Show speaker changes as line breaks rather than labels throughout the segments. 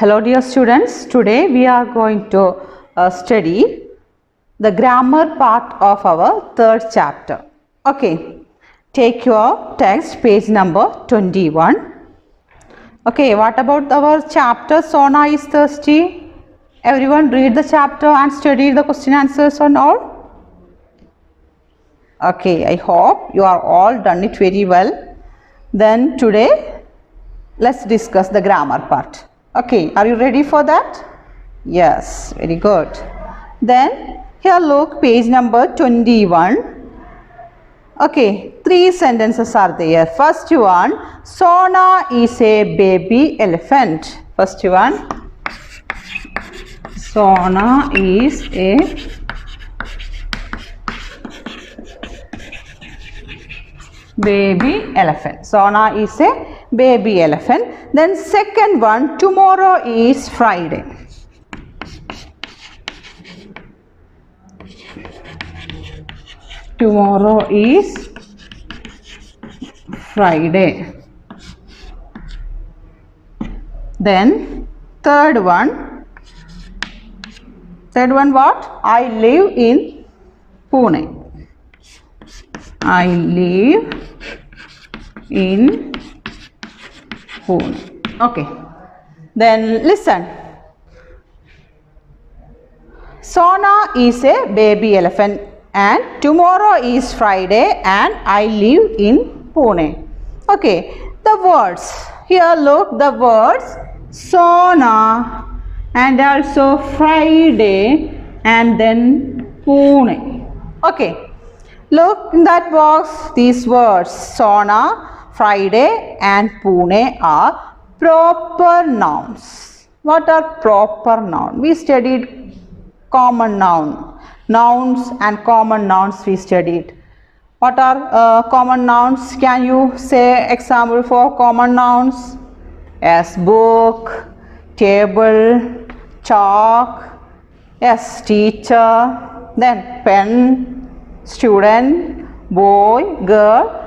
Hello dear students, today we are going to study the grammar part of our third chapter. Okay, take your text, page number 21. Okay, what about our chapter Sona is thirsty? Everyone read the chapter and study the question answers and all. Okay, I hope you are all done it very well. Then today let's discuss the grammar part. Okay, are you ready for that? Yes, very good. Then here look, page number 21. Okay, three sentences are there. First one, Sona is a baby elephant. First one, Sona is a baby elephant. Sona is a baby elephant. Then second one, tomorrow is Friday. Tomorrow is Friday. Then third one what? I live in Pune. I live in Pune. Okay. Then listen. Sona is a baby elephant and tomorrow is Friday and I live in Pune. Okay. The words. Here look, the words Sona and also Friday and then Pune. Okay. Look in that box, these words Sona, Friday and Pune are proper nouns. What are proper nouns? We studied common nouns and common nouns we studied. What are common nouns? Can you say example for common nouns? Yes, book, table, chalk, yes, teacher, then pen, student, boy, girl,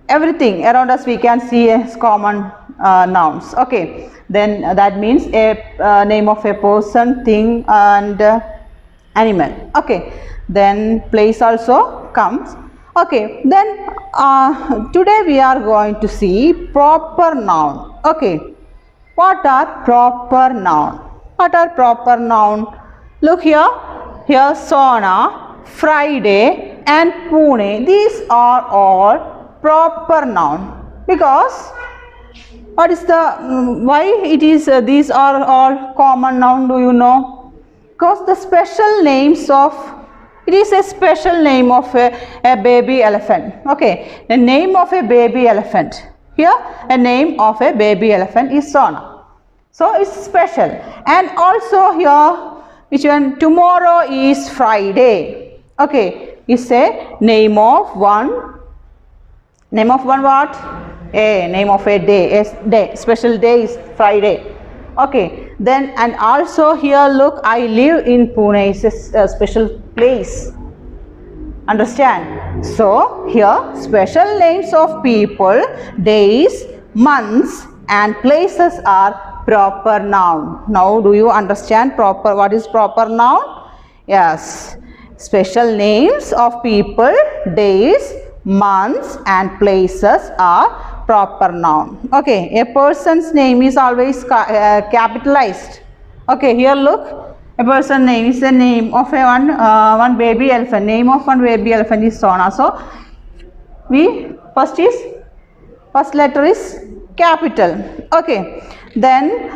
everything around us we can see as common nouns. Okay, then that means a name of a person, thing and animal. Okay, then place also comes. Okay, then today we are going to see proper noun. Okay, what are proper noun? What are proper noun? Look here, here Sona, Friday and Pune, these are all proper noun because what is the why it is these are all common noun, do you know? Because the special names of it is a special name of a baby elephant. Okay, the name of a baby elephant. Here a name of a baby elephant is Sona. So it's special. And also here which one? Tomorrow is Friday. Okay, is a name of one what? A name of a day, a day, special day is Friday. Okay, then and also here look, I live in Pune is a special place. Understand? So here special names of people, days, months and places are proper noun. Now do you understand proper what is proper noun? Yes. Special names of people, days, months and places are proper noun. Okay, a person's name is always capitalized. Okay, here look, a person name is the name of a one baby elephant. Name of one baby elephant is Sona. So first letter is capital. Okay, then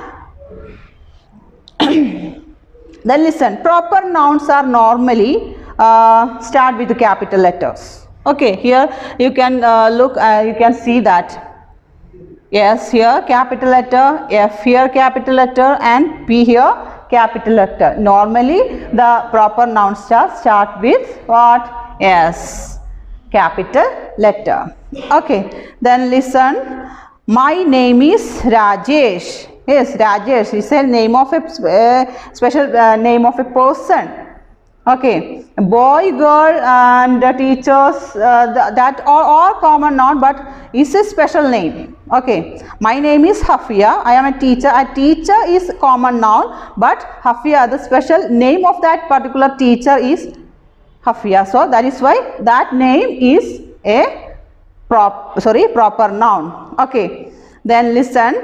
then listen, proper nouns are normally start with the capital letters. Okay, here you can look, you can see that. Yes, here capital letter, F here capital letter and P here capital letter. Normally the proper nouns start with what? Yes, capital letter. Okay, then listen, my name is Rajesh. Yes, Rajesh is a name of a special name of a person. Okay, boy, girl, and teachers, that are all common noun, but is a special name. Okay, my name is Hafia. I am a teacher. A teacher is common noun, but Hafia, the special name of that particular teacher is Hafia. So that is why that name is a proper noun. Okay. Then listen,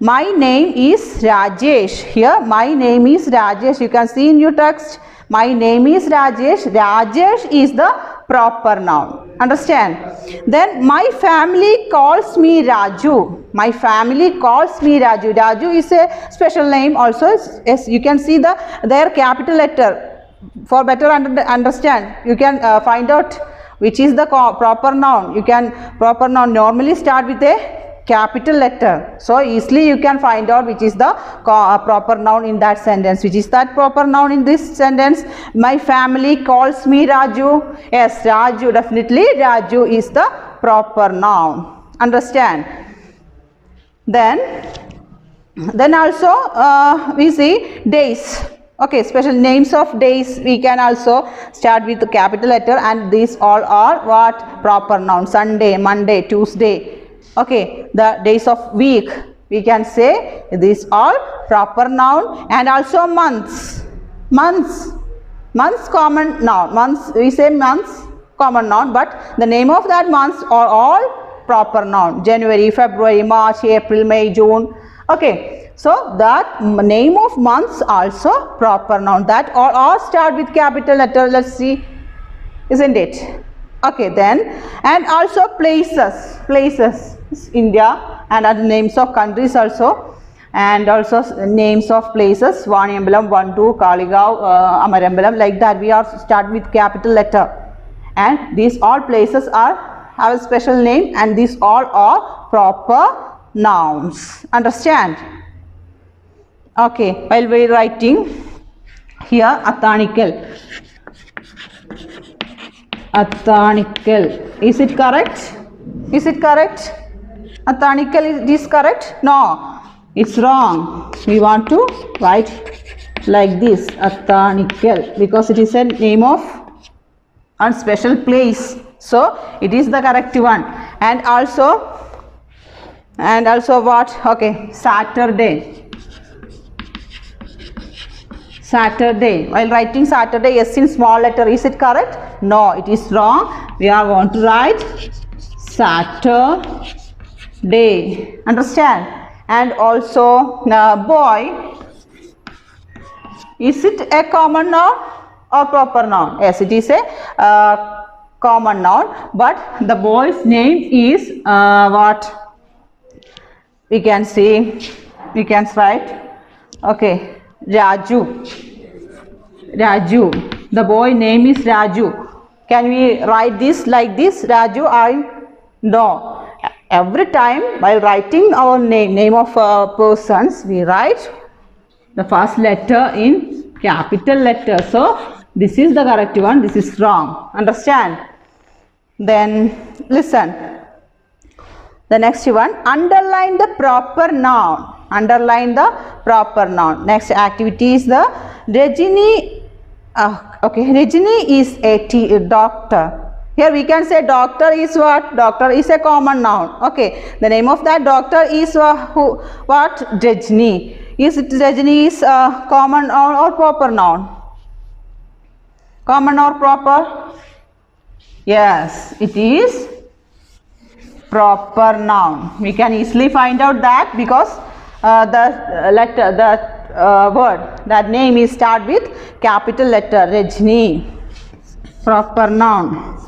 my name is Rajesh. Here my name is Rajesh. You can see in your text, my name is Rajesh. Rajesh is the proper noun. Understand? Then my family calls me Raju. My family calls me Raju. Raju is a special name also. Yes, you can see their capital letter. For better understand, you can find out which is the proper noun. You can proper noun normally start with a capital letter. So easily you can find out which is the proper noun in that sentence. Which is that proper noun in this sentence? My family calls me Raju. Yes, Raju, definitely Raju is the proper noun. Understand? Then also we see days. Okay, special names of days we can also start with the capital letter, and these all are what? Proper noun. Sunday, Monday, Tuesday. Okay, the days of week we can say these all proper noun. And also months. Months common noun. Months, we say months common noun, but the name of that months are all proper noun. January, February, March, April, May, June. Okay, so that name of months also proper noun. That all start with capital letter. Let's see, isn't it? Okay, then, and also places, India, and other names of countries also, and also names of places, Vaniyambalam, Vandu, Kaligaon, Amarambalam, like that we are start with capital letter, and these all places have a special name, and these all are proper nouns. Understand? Okay, while we are writing here, Athanical. Athanical. Is it correct? Is it correct? Athanical is correct? No, it's wrong. We want to write like this, Athanical, because it is a name of a special place. So it is the correct one. And also what? Okay, Saturday. Saturday. While writing Saturday, yes in small letter, is it correct? No, it is wrong. We are going to write Saturday. Understand? And also boy. Is it a common noun or proper noun? Yes, it is a common noun, but the boy's name is what? We can see, we can write, okay, Raju. The boy name is Raju. Can we write this like this, Raju? No. Every time while writing our name of persons, we write the first letter in capital letter. So this is the correct one. This is wrong. Understand? Then listen. The next one, underline the proper noun. Underline the proper noun. Next activity is the Rajini. Okay, Rajini is a doctor. Here we can say doctor is what? Doctor is a common noun. Okay, the name of that doctor is what? Rajini. Is it Rajini is common noun or proper noun? Common or proper? Yes, it is proper noun. We can easily find out that because the letter, the word, that name is start with capital letter, Rajni. Proper noun.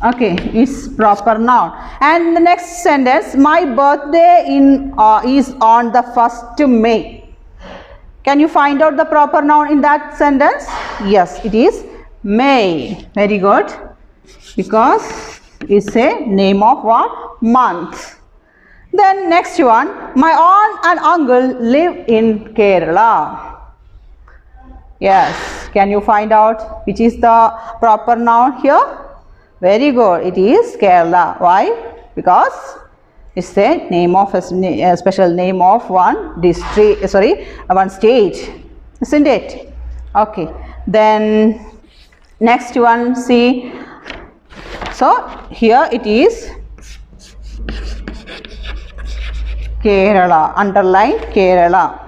Okay, is proper noun. And the next sentence, my birthday is on the 1st May. Can you find out the proper noun in that sentence? Yes, it is May. Very good. Because it's a name of what? Month. Then next one, my aunt and uncle live in Kerala. Yes, can you find out which is the proper noun here? Very good, it is Kerala. Why? Because it's a name of a special name of one district, one state, isn't it? Okay, Then next one, see. So here it is Kerala. Underline Kerala.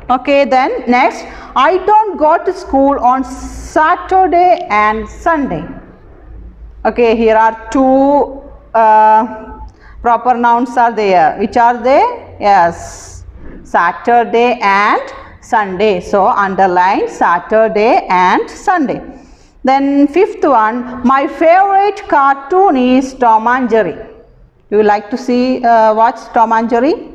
Okay, then next, I don't go to school on Saturday and Sunday. Okay, here are two proper nouns are there. Which are they? Yes, Saturday and Sunday. So underline Saturday and Sunday. Then fifth one, my favorite cartoon is Tom and Jerry. You would like to see watch Tom and Jerry?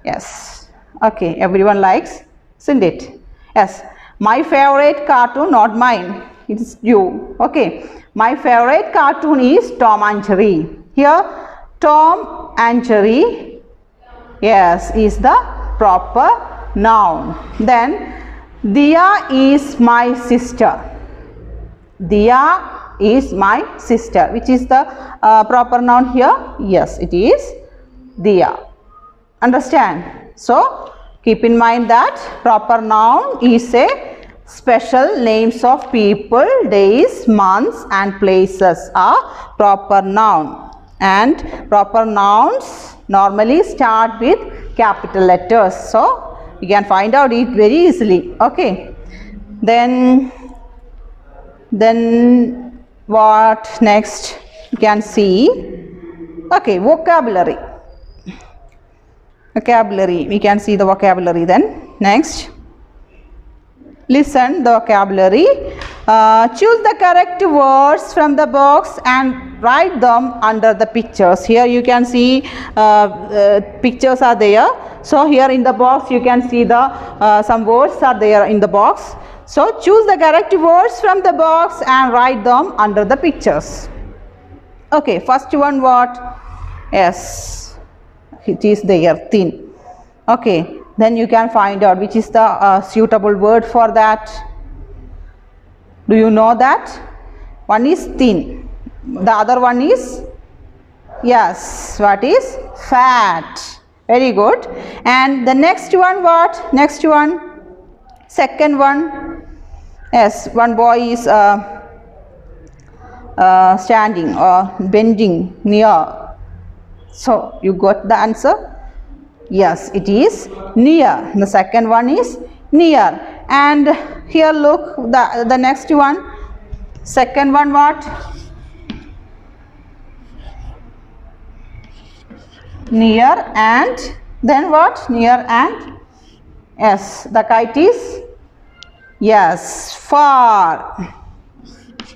Yes. Okay, everyone likes, isn't it? Yes. My favorite cartoon, not mine. It's you. Okay. My favorite cartoon is Tom and Jerry. Here, Tom and Jerry, yes, is the proper noun. Then, Diya is my sister. Diya is my sister. Which is the proper noun here? Yes, it is Diya. Understand? So, keep in mind that proper noun is a special names of people, days, months and places are proper noun. And proper nouns normally start with capital letters. So, you can find out it very easily. Okay. Then what next? You can see. Okay, vocabulary. Vocabulary. We can see the vocabulary then. Next. Listen the vocabulary. Choose the correct words from the box and write them under the pictures. Here you can see pictures are there. So here in the box you can see the some words are there in the box. So choose the correct words from the box and write them under the pictures. Okay, first one what? Yes, it is there, thin. Okay, then you can find out which is the suitable word for that. Do you know that? One is thin. The other one is, yes, what is? Fat. Very good. And the next one what? Next one. Second one. Yes, one boy is standing or bending near. So you got the answer? Yes, it is near. The second one is near. And here look the next one. Second one what? Near and then what? Near and, yes, the kite is, yes, far.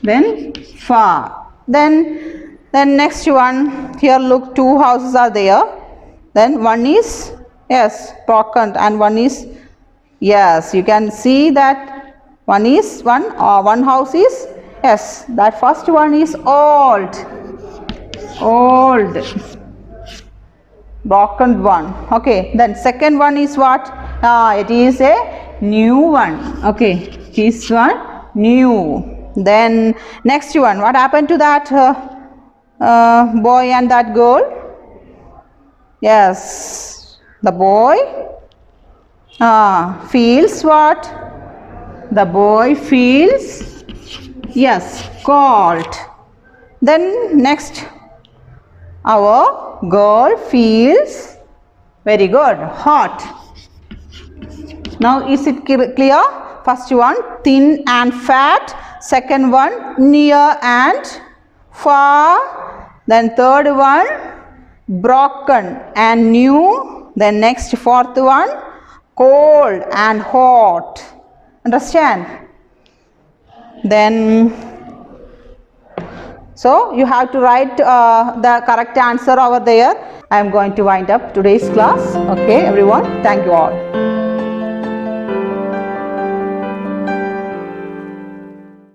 Then far. Then next one. Here look, two houses are there. Then one is, yes, broken and one is, yes, you can see that one is one house is, yes, that first one is old, broken one. Okay, then second one is what? It is a new one. Okay, this one new. Then next one, what happened to that boy and that girl? Yes, the boy feels what? The boy feels, yes, cold. Then next, our girl feels, very good, hot. Now is it clear? First one, thin and fat. Second one, near and far. Then third one, broken and new. Then next, fourth one, cold and hot. Understand? Then so you have to write the correct answer over there. I am going to wind up today's class. Okay, everyone, thank you all.